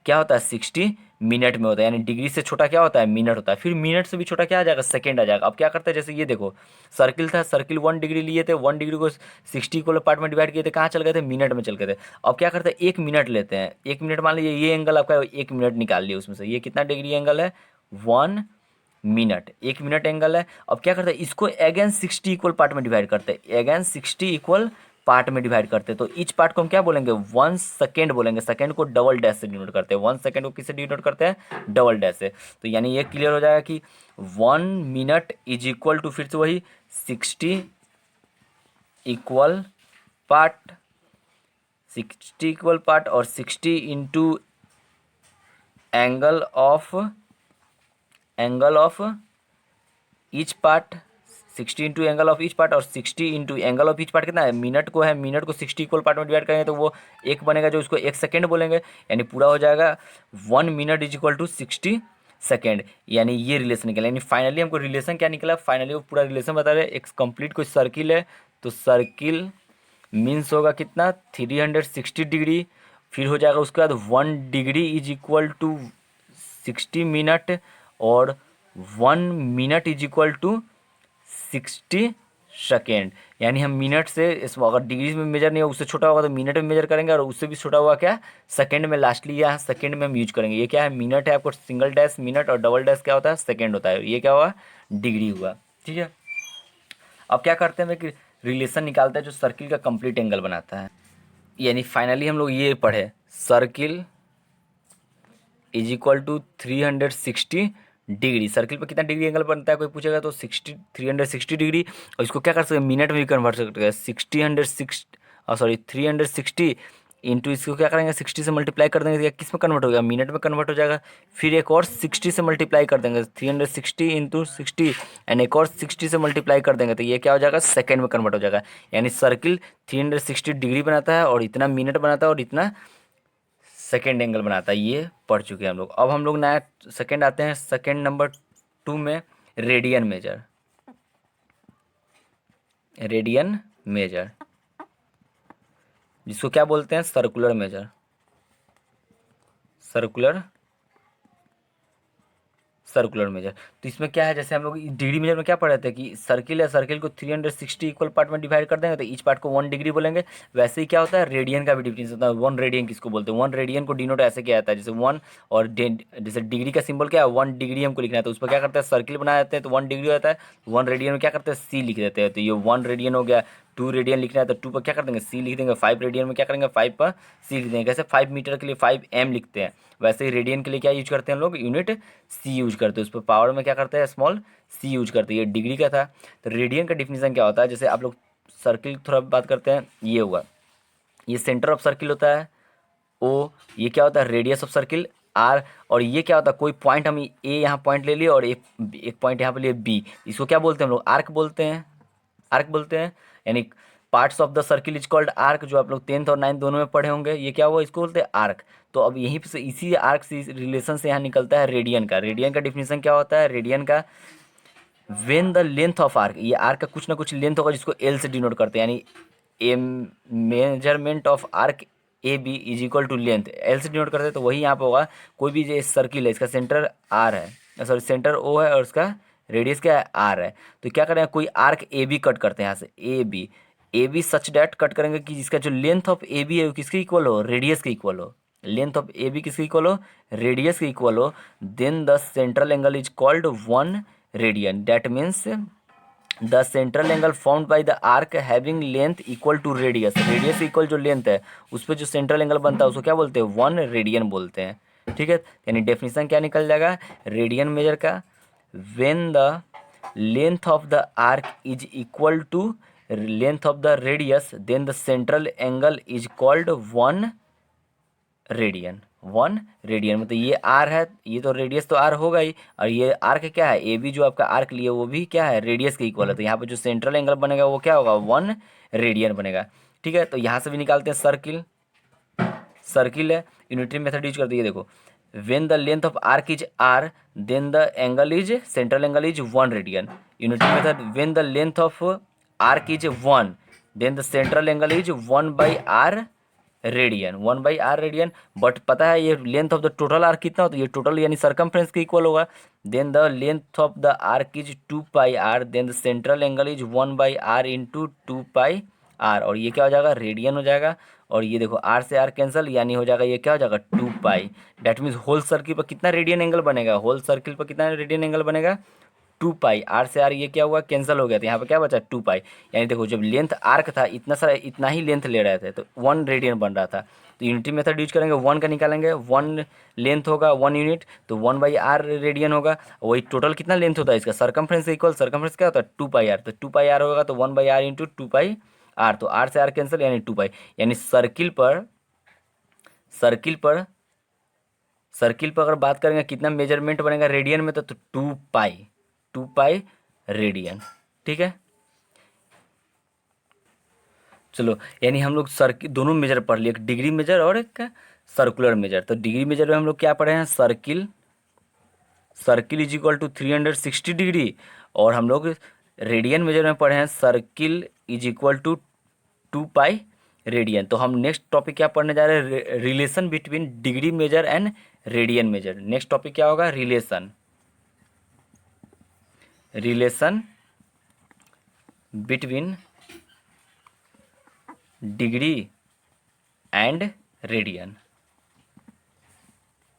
क्या होता है 60 मिनट में होता है, यानी डिग्री से छोटा क्या होता है मिनट होता है, फिर मिनट से भी छोटा क्या आ जाएगा सेकेंड आ जाएगा। अब क्या करते हैं जैसे ये देखो सर्किल था, सर्किल 1 डिग्री लिए थे, 1 डिग्री को 60 को पार्ट में डिवाइड किए थे, कहाँ चल गए थे मिनट में चल गए थे। अब क्या करते हैं 1 मिनट लेते हैं, 1 मिनट मान लीजिए ये एंगल आपका 1 मिनट निकाल लिया उसमें से, ये कितना डिग्री एंगल है 1 मिनट, 1 मिनट एंगल है। अब क्या करते हैं इसको अगेन 60 इक्वल पार्ट में डिवाइड करते हैं, अगेन 60 इक्वल पार्ट में डिवाइड करते हैं, तो ईच पार्ट को हम क्या बोलेंगे 1 सेकेंड बोलेंगे, सेकेंड को डबल डैश से डिनोट करते हैं, 1 सेकेंड को किससे डिनोट करते हैं डबल डैश से। तो यानी ये क्लियर हो जाएगा कि 1 मिनट इज इक्वल टू फिर से वही 60 इक्वल पार्ट, 60 इक्वल पार्ट और 60 into angle of each part, 60 into angle of each part, और 60 into angle of each part कितना है मिनट को है, मिनट को 60 इक्वल पार्ट में डिवाइड करेंगे तो वो एक बनेगा जो उसको 1 सेकेंड बोलेंगे, यानी पूरा हो जाएगा 1 minute is equal to 60 second. यानी ये रिलेशन निकला, यानी फाइनली हमको रिलेशन क्या निकला, फाइनली वो पूरा रिलेशन बता रहे एक कंप्लीट कोई सर्किल है, तो सर्किल मीन्स होगा कितना 360 डिग्री, फिर हो जाएगा उसके बाद 1 degree is equal to 60 minute, और 1 minute is equal to 60 second. यानी हम मिनट से अगर डिग्री में मेजर नहीं हो उससे छोटा होगा तो मिनट में मेजर करेंगे, और उससे भी छोटा होगा क्या सेकेंड में, लास्टली यहाँ सेकेंड में हम यूज करेंगे। ये क्या है मिनट है आपको सिंगल डैश मिनट, और डबल डैश क्या होता है सेकेंड होता है, ये क्या हुआ डिग्री हुआ, ठीक है। अब क्या करते हैं कि रिलेशन निकालते हैं जो सर्किल का कंप्लीट एंगल बनाता है। यानी फाइनली हम लोग ये पढ़े circle is equal to 360 degree. Circle पर कितना डिग्री एंगल बनता है कोई पूछेगा तो 360 डिग्री। और इसको क्या कर सकते हैं, मिनट में भी कन्वर्ट कर सकते हैं। 360 इंटू इसको क्या करेंगे, 60 से मल्टीप्लाई कर देंगे तो किस में कन्वर्ट हो जाएगा, मिनट में कन्वर्ट हो जाएगा। फिर एक और 60 से मल्टीप्लाई कर देंगे, 360 इंटू 60 एंड एक और 60 से मल्टीप्लाई कर देंगे तो ये क्या हो जाएगा, सेकेंड में कन्वर्ट हो जाएगा। यानी सर्किल 360 डिग्री बनाता है और इतना मिनट बनाता है और इतना सेकेंड एंगल बनाता है। ये पढ़ चुके हैं हम लोग। अब हम लोग नया सेकेंड आते हैं, सेकेंड नंबर 2 में रेडियन मेजर। रेडियन मेजर जिसको क्या बोलते हैं, सर्कुलर मेजर। सर्कुलर मेजर तो इसमें क्या है, जैसे हम लोग डिग्री मेजर में क्या पढ़ रहे थे कि सर्किल है, सर्किल को 360 इक्वल पार्ट में डिवाइड कर देंगे तो ईच पार्ट को 1 डिग्री बोलेंगे। वैसे ही क्या होता है, रेडियन का भी डिफरेंस होता है। 1 रेडियन किसको बोलते हैं, 1 रेडियन को डिनोट ऐसे किया जाता है जैसे 1 और जैसे डिग्री का सिंबल क्या है, 1 डिग्री हमको लिखना है तो उस पर क्या करते हैं, सर्किल बना देते हैं तो 1 डिग्री होता है। 1 रेडियन में क्या करते हैं, सी लिख देते हैं। तो ये 1 रेडियन हो गया। 2 रेडियन लिखना है तो 2 पर क्या कर देंगे, सी लिख देंगे। 5 रेडियन में क्या करेंगे, 5 पर सी लिख देंगे। कैसे 5 मीटर के लिए 5 m लिखते हैं, वैसे ही रेडियन के लिए क्या यूज करते हैं हम लोग, यूनिट सी यूज करते हैं। उस पर पावर में क्या करते हैं, स्मॉल सी यूज करते हैं। ये डिग्री का था। तो रेडियन का डिफिनीशन क्या होता है, जैसे आप लोग सर्किल थोड़ा बात करते हैं, ये हुआ, ये सेंटर ऑफ सर्किल होता है ओ, ये क्या होता है, रेडियस ऑफ सर्किल आर, और ये क्या होता है, कोई पॉइंट हम ए यहाँ पॉइंट ले लिए और एक पॉइंट यहाँ पे लिए बी, इसको क्या बोलते हैं हम लोग, आर्क बोलते हैं। आर्क बोलते हैं। यानी parts of the circle is called arc, जो आप लोग 10th और 9th दोनों में पढ़े होंगे। ये क्या हुआ, इसको बोलते हैं आर्क। तो अब यहीं से इसी आर्क से रिलेशन से यहाँ निकलता है रेडियन का। रेडियन का डिफिनीशन क्या होता है, रेडियन का when the length of arc, ये आर्क का कुछ ना कुछ लेंथ होगा जिसको एल से डिनोट करते हैं। यानी a measurement of arc A B is equal to length, L से डिनोट करते हैं तो वही यहाँ पे होगा। कोई भी जो सर्किल है इसका सेंटर आर है, सॉरी सेंटर ओ है और इसका रेडियस क्या है, आर है। तो क्या करेंगे, कोई आर्क ए बी कट करते हैं यहाँ से, A B such that cut करेंगे कि जिसका जो लेंथ ऑफ ए बी है वो किसके इक्वल हो, रेडियस के इक्वल हो। लेंथ ऑफ ए बी किसके इक्वल हो, रेडियस के इक्वल हो। Then the central angle is called 1 radian. That means the central angle found by the arc having length equal to radius, radius equal जो length है उस पर जो central angle बनता है उसको क्या बोलते हैं, 1 रेडियन बोलते हैं। ठीक है, यानी डेफिनेशन क्या निकल जाएगा रेडियन मेजर का, when the length of the arc is equal to length of the radius then the central angle is called 1 radian. 1 radian मतलब ये आर है, ये तो रेडियस तो आर होगा ही, और ये आर्क क्या है, ए बी जो आपका आर्क लिए वो भी क्या है, रेडियस के इक्वल है। तो यहाँ पे जो सेंट्रल एंगल बनेगा वो क्या होगा, 1 रेडियन बनेगा। ठीक है, तो यहाँ से भी निकालते हैं सर्किल। सर्किल है, यूनिटरी मेथड यूज करते हैं। ये देखो, when the length of arc is R then the angle is, central angle is 1 radian. Unitary method, when the length of arc is 1 then the central angle is 1 by R radian, 1 by R radian. But पता है ये length of the total arc कितना होता है, ये total यानी circumference के equal होगा। Then the length of the arc is 2 pi R then the central angle is 1 by R into 2 pi R, और ये क्या हो जाएगा, रेडियन हो जाएगा। और ये देखो आर से आर कैंसिल, यानी हो जाएगा ये क्या हो जाएगा, 2 पाई। डैट मीन्स होल सर्किल पर कितना रेडियन एंगल बनेगा, होल सर्किल पर कितना रेडियन एंगल बनेगा, 2 पाई। आर से आर ये क्या हुआ, कैंसिल हो गया, तो यहाँ पे क्या बचा, 2 पाई। यानी देखो जब लेंथ आर्क था इतना सारा, इतना ही लेंथ ले रहे थे तो 1 रेडियन बन रहा था। तो यूनिटी मेथड यूज करेंगे, 1 का निकालेंगे, 1 लेंथ होगा 1 यूनिट तो 1 बाई आर रेडियन होगा। वही टोटल कितना लेंथ होता है इसका, सरकमफ्रेंस इक्वल, सरकमफ्रेंस क्या होता है, 2 पाई आर। तो 2 पाई आर होगा तो 1 by R into 2 pi R, तो आर से आर कैंसिल यानी 2 पाई। यानी सर्किल पर सर्किल पर अगर बात करेंगे कितना मेजरमेंट बनेगा रेडियन में, तो 2 पाई, 2 पाई रेडियन। ठीक है, चलो यानी हम लोग सर्किल दोनों मेजर पढ़ लिए, एक डिग्री मेजर और एक सर्कुलर मेजर। तो डिग्री मेजर में हम लोग क्या पढ़े हैं, circle, circle is equal to 360 degree, और हम लोग रेडियन मेजर में पढ़े हैं circle is equal to 2 pi radian. तो हम नेक्स्ट टॉपिक क्या पढ़ने जा रहे हैं, relation between degree measure and radian measure. Next topic क्या होगा, relation, relation between degree and radian.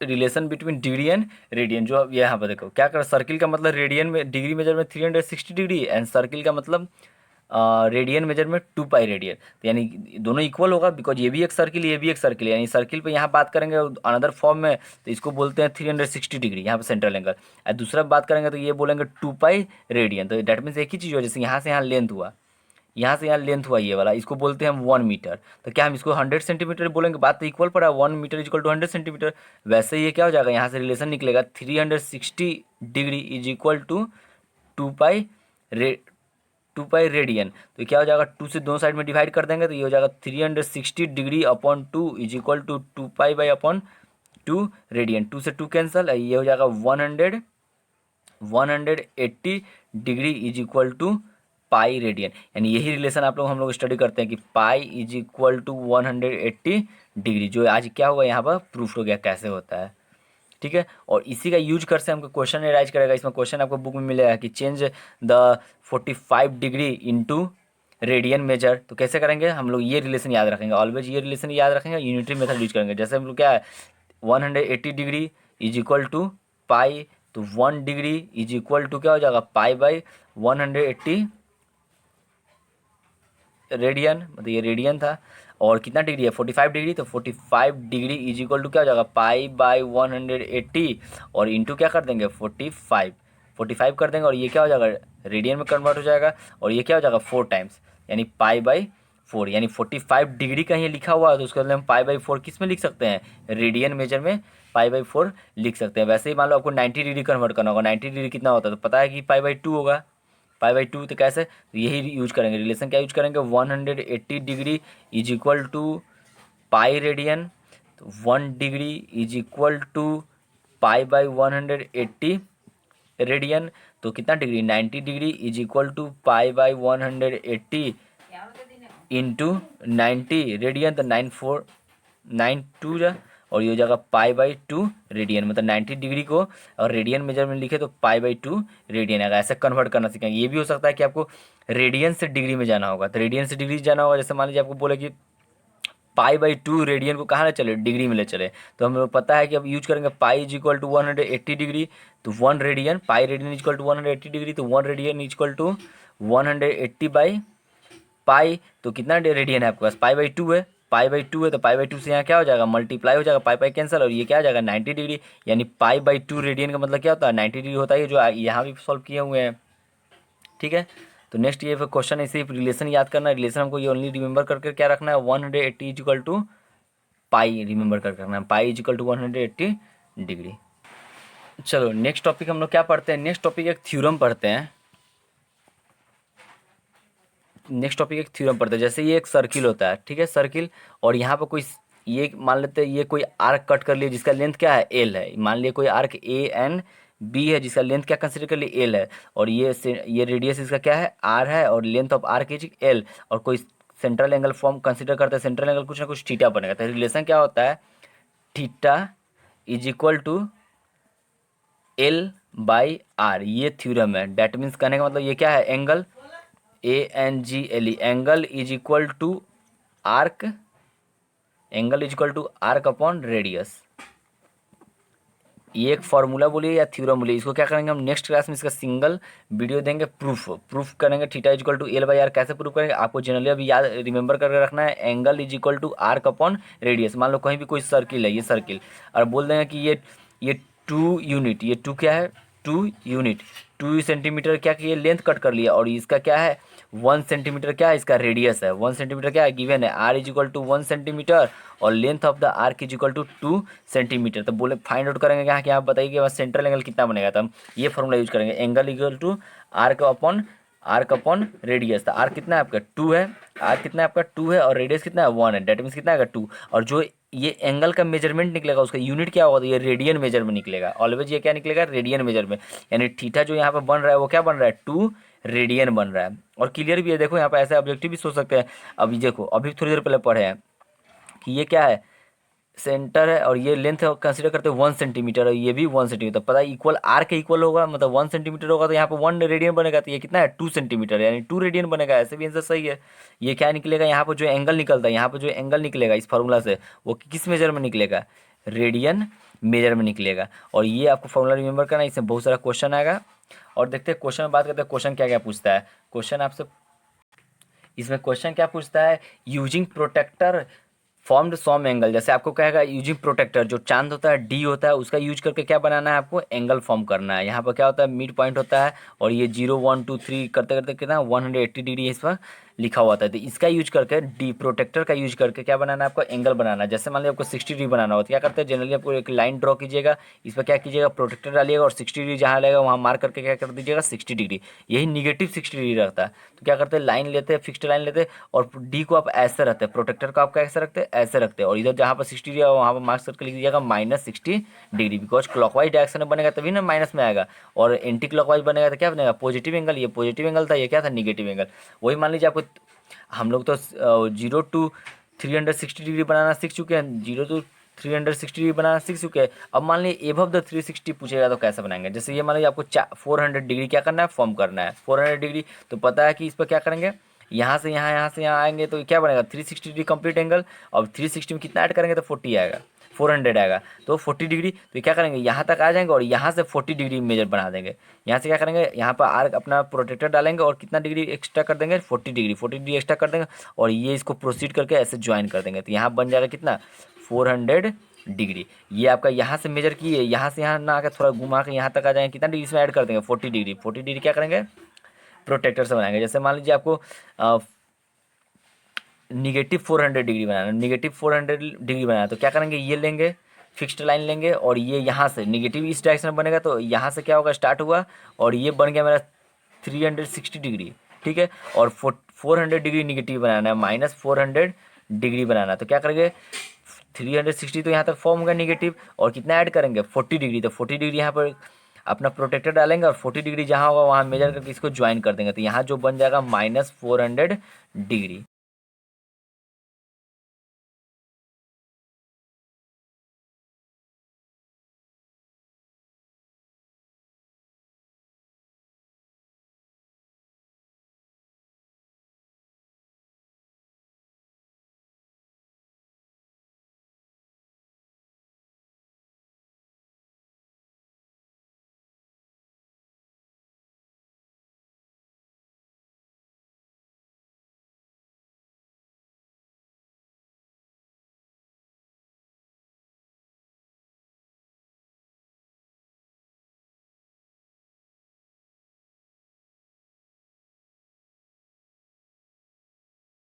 Relation between degree and radian, जो अब यहाँ पर देखो क्या कर, सर्किल का मतलब रेडियन में, डिग्री मेजर में 360 डिग्री, एंड सर्किल का मतलब रेडियन मेजर में 2 पाई रेडियन, तो यानी दोनों इक्वल होगा, बिकॉज ये भी एक सर्किल ये भी एक सर्किल, यानी सर्किल पे यहाँ बात करेंगे अनदर फॉर्म में तो इसको बोलते हैं 360 डिग्री यहाँ पे सेंट्रल एंगल, और दूसरा बात करेंगे तो ये बोलेंगे 2 पाई रेडियन, तो डेट मीन्स एक ही चीज़ हुआ, जैसे यहाँ से यहाँ लेंथ हुआ, यहाँ से यहाँ लेंथ हुआ ये वाला, इसको बोलते हैं हम 1 मीटर, तो क्या हम इसको 100 सेंटीमीटर बोलेंगे, बात तो इक्वल पड़ा, 1 metre is equal to 100 centimetre. वैसे ये क्या हो जाएगा, यहाँ से रिलेशन निकलेगा 360 degree is equal to 2 pi 2 pi radian, तो क्या हो जाएगा, 2 से दोनों साइड में डिवाइड कर देंगे तो ये हो जाएगा 360 degree upon 2 is equal to 2 pi by upon 2 radian, 2 से 2 कैंसल, ये हो जाएगा 180 degree is equal to pi radian, यानी यही रिलेशन आप लोग हम लोग स्टडी करते हैं कि pi is equal to 180 degree, जो आज क्या हुआ यहाँ पर प्रूफ हो गया कैसे होता है, ठीक है। और इसी का यूज कर से हमको क्वेश्चन राइज करेगा, इसमें क्वेश्चन आपको बुक में मिलेगा कि change the 45 degree into radian major, तो कैसे करेंगे हम लोग, ये रिलेशन याद रखेंगे, ऑलवेज ये रिलेशन याद रखेंगे, यूनिटरी मेथड यूज करेंगे, जैसे हम लोग क्या है 180 डिग्री इज इक्वल टू पाई, तो 1 डिग्री इज इक्वल टू क्या हो जाएगा पाई बाई 180 रेडियन, मतलब ये रेडियन था, और कितना डिग्री है 45 डिग्री, तो 45 डिग्री इज इक्वल टू क्या हो जाएगा पाई बाई 180 और इंटू क्या कर देंगे 45 कर देंगे, और ये क्या हो जाएगा रेडियन में कन्वर्ट हो जाएगा, और ये क्या हो जाएगा 4 टाइम्स, यानी पाई बाई 4, यानी 45 डिग्री का ये लिखा हुआ है तो उसके बदले हम पाई बाई 4 किस में लिख सकते हैं, रेडियन मेजर में पाई बाई 4 लिख सकते हैं। वैसे ही मान लो आपको 90 डिग्री कन्वर्ट करना होगा, 90 डिग्री कितना होता है तो पता है कि पाई बाई 2 होगा, पाई बाई 2, तो कैसे, तो यही यूज करेंगे, रिलेशन क्या यूज करेंगे 180 degree is equal to pi radian, तो 1 degree is equal to pi by 180 radian, तो कितना degree 90 degree is equal to pi by 180 into 90 radian, तो 9 जा, और ये हो जाएगा पाई बाई 2 रेडियन, मतलब 90 डिग्री को और रेडियन मेजर में लिखे तो पाई बाई 2 रेडियन आएगा, ऐसे कन्वर्ट करना सीखेंगे। ये भी हो सकता है कि आपको रेडियन से डिग्री में जाना होगा, तो रेडियन से डिग्री जाना होगा, जैसे मान लीजिए आपको बोले कि पाई बाई 2 रेडियन को कहाँ ले चले, डिग्री में ले चले, तो हमें पता है कि अब यूज करेंगे pi is equal to 180 degree, तो 1 radian, pi radian is equal to 180 degree, तो 1 radian is equal to 180 by pi, तो कितना रेडियन है आपके पास पाई बाई 2 है, पाई बाई 2 है, तो पाई बाई 2 से यहाँ क्या हो जाएगा मल्टीप्लाई हो जाएगा, पाई पाई कैंसिल, और ये क्या आ जाएगा 90 डिग्री, यानी पाई बाई 2 रेडियन का मतलब क्या होता है 90 डिग्री होता है, जो यहाँ भी सॉल्व किए हुए हैं, ठीक है। तो नेक्स्ट ये क्वेश्चन ऐसे ही रिलेशन याद करना है, रिलेशन हमको ये ओनली रिमेंबर करके क्या रखना है 180 is equal to pi remember करके रखना है, pi is equal to 180 degree. चलो नेक्स्ट टॉपिक हम लोग क्या पढ़ते हैं, नेक्स्ट टॉपिक एक थ्योरम पढ़ते हैं, नेक्स्ट टॉपिक एक थ्योरम पढ़ते हैं। जैसे ये एक सर्किल होता है, ठीक है सर्किल, और यहाँ पर कोई ये मान लेते हैं ये कोई आर्क कट कर लिया जिसका लेंथ क्या है एल है, मान लिया कोई आर्क ए एन बी है जिसका लेंथ क्या कंसिडर कर लिए एल है, और ये रेडियस इसका क्या है आर है, और length of arc is L, और कोई सेंट्रल एंगल फॉर्म कंसिडर करता है, सेंट्रल एंगल कुछ ना कुछ थीटा बनेगा, तो रिलेशन क्या होता है theta is equal to L by R, ये थ्योरम है। डेट मीन्स कहने का मतलब ये क्या है angle ANGLE, angle is equal to arc, angle is equal to arc upon radius, ये एक फार्मूला बोलिए या थ्योरम बोलिए, इसको क्या करेंगे हम नेक्स्ट क्लास में इसका सिंगल वीडियो देंगे, प्रूफ करेंगे theta is equal to L by R, कैसे प्रूफ करेंगे आपको जनरली अभी याद रिमेंबर करके रखना है, angle is equal to arc upon radius. मान लो कहीं भी कोई सर्किल है, ये सर्किल, और बोल देंगे कि ये 2 यूनिट, ये 2 क्या है 2 यूनिट 2 सेंटीमीटर क्या कि ये लेंथ कट कर लिया, और इसका क्या है 1 सेंटीमीटर क्या है इसका रेडियस है, 1 सेंटीमीटर क्या है गिवन है, R is equal to 1 centimetre और length of the arc is equal to 2 centimetre. तो बोले फाइंड आउट करेंगे यहाँ कि आप बताइए कि सेंट्रल एंगल कितना बनेगा, तो हम ये फॉर्मूला यूज करेंगे, angle equal to arc upon radius, तो आर्क कितना है आपका 2 है, आर्क कितना है आपका 2 है, और रेडियस कितना है 1 है, डेट मीन्स कितना आएगा 2, और जो ये एंगल का मेजरमेंट निकलेगा उसका यूनिट क्या होगा, तो ये रेडियन मेजर में निकलेगा, ऑलवेज ये क्या निकलेगा रेडियन मेजर में, यानी थीटा जो यहाँ पे बन रहा है वो क्या बन रहा है 2 रेडियन बन रहा है। और क्लियर भी है, देखो यहाँ पे ऐसे ऑब्जेक्टिव भी सोच सकते हैं, अभी देखो अभी थोड़ी देर पहले पढ़े हैं कि ये क्या है सेंटर है, और ये लेंथ कंसीडर करते हैं 1 सेंटीमीटर, और ये भी 1 सेंटीमीटर, पता है इक्वल आर के इक्वल होगा, मतलब 1 सेंटीमीटर होगा, तो यहाँ पे 1 रेडियन बनेगा, तो ये कितना है 2 सेंटीमीटर, यानी 2 रेडियन बनेगा, ऐसे भी आंसर सही है। ये क्या निकलेगा यहाँ पर जो एंगल निकलता है, यहाँ पर जो एंगल निकलेगा इस फार्मूला से वो किस मेजर में निकलेगा रेडियन मेजर में निकलेगा, और ये आपको फॉर्मूला रिमेंबर करना है, इसमें बहुत सारा क्वेश्चन आएगा। और देखते हैं क्वेश्चन में बात करते हैं क्वेश्चन क्या क्या पूछता है, क्वेश्चन आपसे इसमें क्वेश्चन क्या पूछता है, यूजिंग प्रोटेक्टर फॉर्म्ड सॉम एंगल, जैसे आपको कहेगा यूजिंग प्रोटेक्टर, जो चांद होता है डी होता है उसका यूज करके क्या बनाना है, आपको एंगल फॉर्म करना है। यहाँ पर क्या होता है, मिड पॉइंट होता है और ये 0 1 2 3 करते करते कितना 180 डिग्री इस पर लिखा हुआ था। तो इसका यूज करके डी प्रोटेक्टर का यूज करके क्या बनाना है, आपको एंगल बनाना है। जैसे मान लीजिए आपको 60 डिग्री बनाना हो तो क्या करते हैं, जनरली आपको एक लाइन ड्रॉ कीजिएगा, इस पर क्या कीजिएगा, प्रोटेक्टर डालिएगा और 60 डिग्री जहाँ लगेगा वहाँ मार्क करके क्या कर दीजिएगा 60 डिग्री, यही निगेटिव 60 डिग्री रहता है। तो क्या करते हैं, लाइन लेते हैं, फिक्स्ड लाइन लेते हैं और डी को आप ऐसे रखते हैं, प्रोटेक्टर को आप कैसे रखते हैं, ऐसे रखते हैं और इधर जहाँ पर 60 डिग्री है वहाँ पर मार्क्स करके लिख दीजिएगा -60 डिग्री, बिकॉज क्लॉकवाइज डायरेक्शन में बनेगा तभी ना माइनस में आएगा, और एंटी क्लॉकवाइज बनेगा तो क्या बनेगा, पॉजिटिव एंगल। ये पॉजिटिव एंगल था, ये क्या था, निगेटिव एंगल। वही मान लीजिए आपको, हम लोग तो 0 to 360 डिग्री बनाना सीख चुके हैं, 0 to 360 डिग्री बनाना सीख चुके हैं। अब मान लीजिए एबव द 360 पूछेगा तो कैसे बनाएंगे, जैसे ये मान लीजिए आपको 400 डिग्री क्या करना है, फॉर्म करना है 400 डिग्री। तो पता है कि इस पर क्या करेंगे, यहाँ से यहाँ, यहाँ से यहाँ आएंगे तो क्या बनेगा 360 डिग्री कंप्लीट एंगल, और 360 में कितना ऐड करेंगे तो 40 आएगा, 400 आएगा तो 40 डिग्री। तो क्या करेंगे, यहाँ तक आ जाएंगे और यहाँ से 40 डिग्री मेजर बना देंगे। यहाँ से क्या करेंगे, यहाँ पर आर्क अपना प्रोटेक्टर डालेंगे और कितना डिग्री एक्स्ट्रा कर देंगे, 40 डिग्री एक्स्ट्रा कर देंगे और ये इसको प्रोसीड करके ऐसे ज्वाइन कर देंगे। तो यहाँ बन जाएगा कितना 400 डिग्री। ये आपका यहाँ से मेजर किए, यहाँ से यहाँ ना आकर थोड़ा घुमा के यहाँ तक आ जाएंगे, कितना डिग्री इसमें ऐड कर देंगे 40 डिग्री। 40 डिग्री क्या करेंगे, प्रोटेक्टर से बनाएंगे। जैसे मान लीजिए आपको -400 डिग्री बनाना, -400 डिग्री बनाना तो क्या करेंगे, ये लेंगे फिक्स्ड लाइन लेंगे और ये यहाँ से निगेटिव इस डायरेक्शन में बनेगा, तो यहाँ से क्या होगा, स्टार्ट हुआ और ये बन गया मेरा 360 डिग्री, ठीक है। और 400 डिग्री निगेटिव बनाना है, -400 डिग्री बनाना, तो क्या करेंगे 360 तो यहाँ तक फॉर्म होगा निगेटिव और कितना ऐड करेंगे 40 डिग्री। तो 40 डिग्री यहाँ पर अपना प्रोटेक्टर डालेंगे और 40 डिग्री जहाँ होगा वहाँ मेजर करके इसको ज्वाइन कर देंगे। तो यहाँ जो बन जाएगा -400 डिग्री।